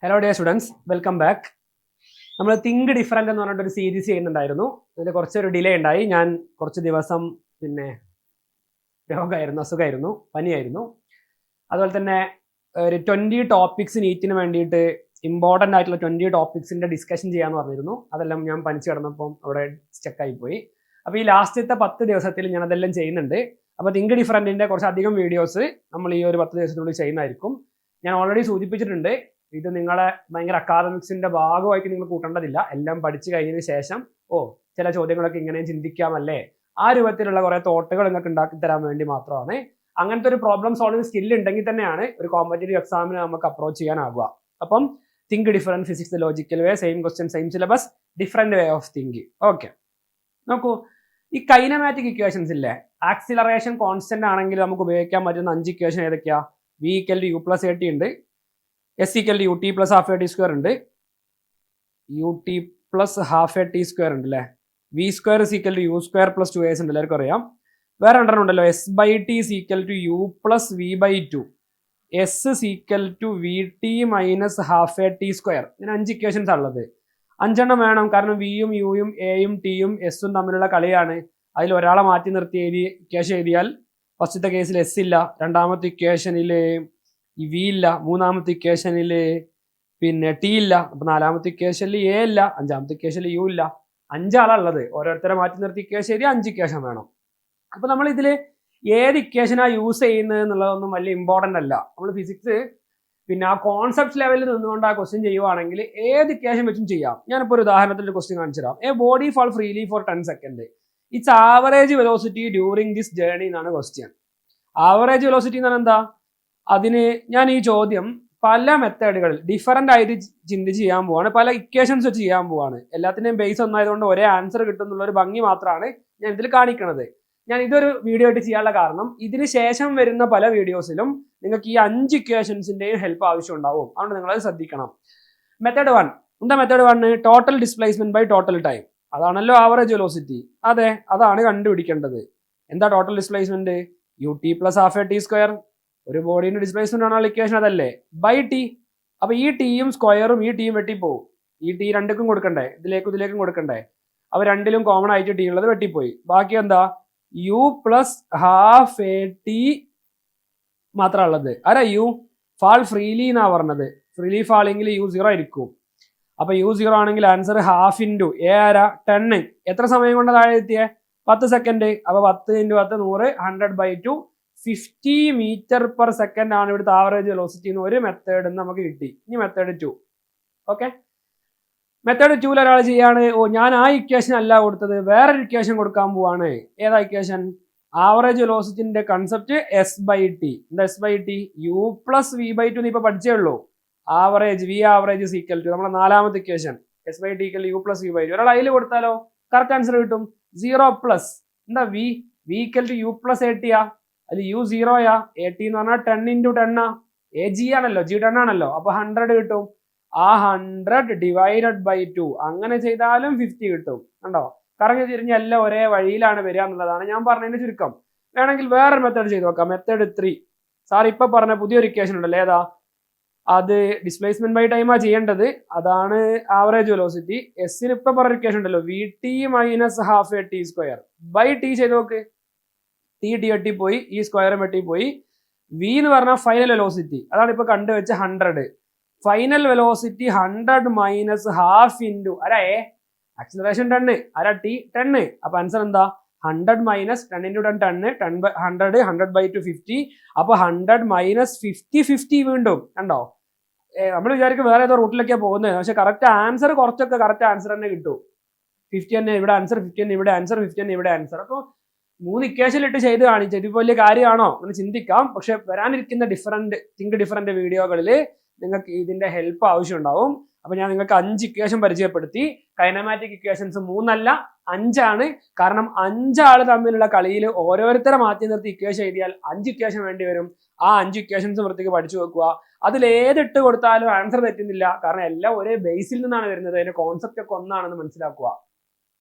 Hello dear students, welcome back. നമ്മൾ think different എന്ന് പറഞ്ഞിട്ടൊരു സീരീസ് ചെയ്യുന്നുണ്ടായിരുന്നു. അതിൽ കുറച്ചൊരു ഡിലേ ഉണ്ടായി. ഞാൻ കുറച്ച് ദിവസം അസുഖമായിരുന്നു, പനിയായിരുന്നു. അതുപോലെ തന്നെ ഒരു 20 ടോപ്പിക്സ് നീറ്റിന് വേണ്ടിയിട്ട് ഇമ്പോർട്ടൻ്റ് ആയിട്ടുള്ള 20 ടോപ്പിക്സിൻ്റെ ഡിസ്കഷൻ ചെയ്യാമെന്ന് പറഞ്ഞിരുന്നു. അതെല്ലാം ഞാൻ പനിച്ച് കിടന്നപ്പം അവിടെ സ്റ്റക്കായി പോയി. അപ്പോൾ ഈ ലാസ്റ്റത്തെ 10 ദിവസത്തിൽ ഞാൻ അതെല്ലാം ചെയ്യുന്നുണ്ട്. അപ്പോൾ തിങ്ക് ഡിഫറൻറ്റിൻ്റെ കുറച്ചധികം വീഡിയോസ് നമ്മൾ ഈ ഒരു 10 ദിവസത്തിനുള്ളിൽ ചെയ്യുന്നതായിരിക്കും. ഞാൻ ഓൾറെഡി സൂചിപ്പിച്ചിട്ടുണ്ട്, ഇത് നിങ്ങളെ ഭയങ്കര അക്കാദമിക്സിന്റെ ഭാഗമായിട്ട് നിങ്ങൾ കൂട്ടേണ്ടതില്ല. എല്ലാം പഠിച്ചു കഴിഞ്ഞതിന് ശേഷം ചില ചോദ്യങ്ങളൊക്കെ ഇങ്ങനെ ചിന്തിക്കാമല്ലേ, ആ രൂപത്തിലുള്ള കുറെ തോട്ടുകൾ നിങ്ങൾക്ക് ഉണ്ടാക്കി തരാൻ വേണ്ടി മാത്രമാണ്. അങ്ങനത്തെ ഒരു പ്രോബ്ലം സോൾവിങ് സ്കിൽ ഉണ്ടെങ്കിൽ തന്നെയാണ് ഒരു കോമ്പറ്റേറ്റീവ് എക്സാമിന് നമുക്ക് അപ്രോച്ച് ചെയ്യാനാവുക. അപ്പം think different, physics logical way, same question same syllabus, different way of thinking. Okay, നോക്കൂ, ഈ കൈനമാറ്റിക് ഇക്വേഷൻസ് ഇല്ലേ, ആക്സിലറേഷൻ കോൺസ്റ്റന്റ് ആണെങ്കിൽ നമുക്ക് ഉപയോഗിക്കാൻ പറ്റുന്ന 5 ഇക്വേഷൻ ഏതൊക്കെയാ? v = u+at ഉണ്ട്, s = ut + ½ at² ഉണ്ട്, ut + ½ at² ഉണ്ട് അല്ലേ, v² = u² + 2as ഉണ്ട്, എല്ലാവർക്കും അറിയാം. വേറെ രണ്ടെണ്ണം ഉണ്ടല്ലോ, s/t = u + v/2, s = vt - ½ at². ഇങ്ങനെ 5 ഇക്വേഷൻസ് ഉള്ളത്. 5 എണ്ണം വേണം, കാരണം വിയും യുയും എയും ടിയും എസും തമ്മിലുള്ള കളിയാണ്. അതിൽ ഒരാളെ മാറ്റി നിർത്തി ഇക്വേഷൻ എഴുതിയാൽ ഫസ്റ്റത്തെ കേസിൽ എസ് ഇല്ല, രണ്ടാമത്തെ ഇക്വേഷനിൽ ഈ വി ഇല്ല, മൂന്നാമത്തെ ഇക്വേഷനിൽ ടി ഇല്ല, അപ്പൊ നാലാമത്തെ ഇക്വേഷനിൽ എ ഇല്ല, അഞ്ചാമത്തെ ഇക്വേഷനിൽ യു ഇല്ല. 5 ആളുള്ളത്, ഓരോരുത്തരെ മാറ്റി നിർത്തി ഇക്വേഷൻ എഴുതി 5 ഇക്വേഷൻ വേണം. അപ്പൊ നമ്മൾ ഇതിൽ ഏത് ഇക്വേഷനാ യൂസ് ചെയ്യുന്നത് എന്നുള്ളതൊന്നും വലിയ ഇമ്പോർട്ടൻ്റ് അല്ല. നമ്മൾ ഫിസിക്സ് ആ കോൺസെപ്റ്റ് ലെവലിൽ നിന്നുകൊണ്ട് ആ ക്വസ്റ്റ്യൻ ചെയ്യുവാണെങ്കിൽ ഏത് ഇക്വേഷൻ വെച്ചും ചെയ്യാം. ഞാനിപ്പോൾ ഒരു ഉദാഹരണത്തിൽ ക്വസ്റ്റ്യൻ കാണിച്ചു തരാം. A body fall freely for 10 second, its average velocity during this journey എന്നാണ് ക്വസ്റ്റ്യൻ. ആവറേജ് വെലോസിറ്റി എന്ന് പറഞ്ഞാൽ എന്താ? അതിന് ഞാൻ ഈ ചോദ്യം പല മെത്തേഡുകളിൽ ഡിഫറൻ്റ് ആയിട്ട് ചിന്തിച്ച് ചെയ്യാൻ പോവാണ്, പല ഇക്വേഷൻസ് വെച്ച് ചെയ്യാൻ പോവാണ്. എല്ലാത്തിൻ്റെയും ബേസ് ഒന്നായതുകൊണ്ട് ഒരേ ആൻസർ കിട്ടുന്നുള്ള ഒരു ഭംഗി മാത്രമാണ് ഞാൻ ഇതിൽ കാണിക്കുന്നത്. ഞാൻ ഇതൊരു വീഡിയോ ആയിട്ട് ചെയ്യാനുള്ള കാരണം, ഇതിന് ശേഷം വരുന്ന പല വീഡിയോസിലും നിങ്ങൾക്ക് ഈ 5 ഇക്വേഷൻസിന്റെയും ഹെൽപ്പ് ആവശ്യം ഉണ്ടാവും. അതുകൊണ്ട് നിങ്ങളത് ശ്രദ്ധിക്കണം. മെത്തേഡ് 1 എന്താ? Method 1 total displacement by total time. അതാണല്ലോ ആവറേജ് വെലോസിറ്റി. അതെ, അതാണ് കണ്ടുപിടിക്കേണ്ടത്. എന്താ ടോട്ടൽ ഡിസ്പ്ലേസ്മെന്റ്? ut + ½ at². ഒരു ബോഡീന്റെ ഡിസ്പ്ലേസ്മെന്റ് ആണല്ലോ ഇക്വേഷൻ, അതല്ലേ, ബൈ ടി. അപ്പൊ ഈ ടിയും സ്ക്വയറും ഈ ടിയും വെട്ടിപ്പോവും. ഈ ടി രണ്ടുക്കും കൊടുക്കണ്ടേ, ഇതിലേക്കും കൊടുക്കണ്ടേ. അവ രണ്ടിലും കോമൺ ആയിട്ട് ടി ഉള്ളത് വെട്ടിപ്പോയി. ബാക്കി എന്താ? u + ½ at മാത്രം ഉള്ളത്. ആരാ യു? ഫാൾ ഫ്രീലി എന്നാ പറഞ്ഞത്. ഫ്രീലി ഫാളിങ്കിൽ u0 ആയിരിക്കും. അപ്പൊ u0 ആണെങ്കിൽ ആൻസർ ½ × a ആരാ? 10. എത്ര സമയം കൊണ്ട് താഴെ എത്തിയേ? 10 സെക്കൻഡ്. അപ്പൊ 10 × 10 100, 100/2, 50 m/s ആണ് ഇവിടുത്തെ ആവറേജ് വെലോസിറ്റി എന്ന് ഒരു മെത്തേഡ് നമുക്ക് കിട്ടി. ഇനി മെത്തേഡ് 2. ഓക്കെ, മെത്തേഡ് 2 ഒരാൾ ചെയ്യാണ്, ഞാൻ ആ ഇക്വേഷൻ അല്ല കൊടുത്തത്, വേറൊരു ഇക്വേഷൻ കൊടുക്കാൻ പോവാണ്. ഏതാ ഇക്വേഷൻ? Average വെലോസിറ്റിന്റെ concept s/t. എന്താ s/t? u + v/2 ഇപ്പൊ പഠിച്ചേ ഉള്ളൂ. ആവറേജ്, v ആവറേജ് = നമ്മുടെ നാലാമത്തെ ഇക്വേഷൻ, s/t = u + v/2. ഒരാൾ അതിൽ കൊടുത്താലോ കറക്റ്റ് ആൻസർ കിട്ടും. 0+. എന്താ? v = u + at ആ, അതിൽ u 0 യാ, at എന്ന് പറഞ്ഞാൽ 10 × 10 ആ, g ആണല്ലോ, g 10 ആണല്ലോ, അപ്പൊ 100 കിട്ടും. ആ 100/2 അങ്ങനെ ചെയ്താലും 50 കിട്ടും. കണ്ടോ, കറങ്ങി തിരിഞ്ഞ് എല്ലാം ഒരേ വഴിയിലാണ് വരിക എന്നുള്ളതാണ് ഞാൻ പറഞ്ഞതിന്റെ ചുരുക്കം. വേണമെങ്കിൽ വേറൊരു മെത്തേഡ് ചെയ്ത് നോക്കാം. മെത്തേഡ് 3. സാർ ഇപ്പൊ പറഞ്ഞ പുതിയൊരു ഇക്വേഷൻ ഉണ്ടല്ലോ, ഏതാ? അത് ഡിസ്പ്ലേസ്മെന്റ് ബൈ ടൈമാ ചെയ്യേണ്ടത്. അതാണ് ആവറേജ് വെലോസിറ്റി. എസിന് ഇപ്പൊ പറഞ്ഞ ഇക്വേഷൻ ഉണ്ടല്ലോ, vt - ½ at² ബൈ ടി ചെയ്ത് നോക്ക്. ടി വെട്ടിപ്പോയി, ഈ സ്ക്വയറും വെട്ടിപ്പോയി. v എന്ന് പറഞ്ഞാൽ ഫൈനൽ വെലോസിറ്റി, അതാണ് ഇപ്പൊ കണ്ടുവെച്ച 100. ഫൈനൽ വെലോസിറ്റി 100 - ½ × ആരാ? എ. ആക്സിലറേഷൻ 10, ആരാ? ടി 10. അപ്പൊ ആൻസർ എന്താ? 100 - 10 × 10, 100, 100/2 50. അപ്പൊ 100 - 50, 50 വീണ്ടും. കണ്ടോ, നമ്മൾ വിചാരിക്കും വേറെ ഏതോ റൂട്ടിലേക്കാണ് പോകുന്നത്, പക്ഷെ കറക്റ്റ് ആൻസർ കുറച്ചൊക്കെ കറക്റ്റ് ആൻസർ തന്നെ കിട്ടും. 50 തന്നെ ഇവിടെ ആൻസർ, 50 തന്നെ ഇവിടെ ആൻസർ, 50 തന്നെ ഇവിടെ ആൻസർ. അപ്പൊ 3 ഇക്വേഷൻ ഇട്ട് ചെയ്ത് കാണിച്ചു. ഇത് വലിയ കാര്യമാണോ എന്ന് ചിന്തിക്കാം, പക്ഷെ വരാനിരിക്കുന്ന തിങ്ക് ഡിഫറൻറ്റ് വീഡിയോകളിൽ നിങ്ങൾക്ക് ഇതിന്റെ ഹെൽപ്പ് ആവശ്യം ഉണ്ടാവും. അപ്പൊ ഞാൻ നിങ്ങൾക്ക് 5 ഇക്വേഷൻ പരിചയപ്പെടുത്തി. കൈനമാറ്റിക് ഇക്വേഷൻസ് 3 അല്ല 5 ആണ്. കാരണം 5 ആള് തമ്മിലുള്ള കളിയിൽ ഓരോരുത്തരെ മാറ്റി നിർത്തി ഇക്വേഷൻ എഴുതിയാൽ 5 ഇക്വേഷൻ വേണ്ടി വരും. ആ 5 ഇക്വേഷൻസ് വൃത്തിക്ക് പഠിച്ചു വെക്കുക. അതിൽ ഏതിട്ട് കൊടുത്താലും ആൻസർ തെറ്റുന്നില്ല, കാരണം എല്ലാം ഒരേ ബേസിൽ നിന്നാണ് വരുന്നത്. അതിന്റെ കോൺസെപ്റ്റ് ഒക്കെ ഒന്നാണെന്ന് മനസ്സിലാക്കുക.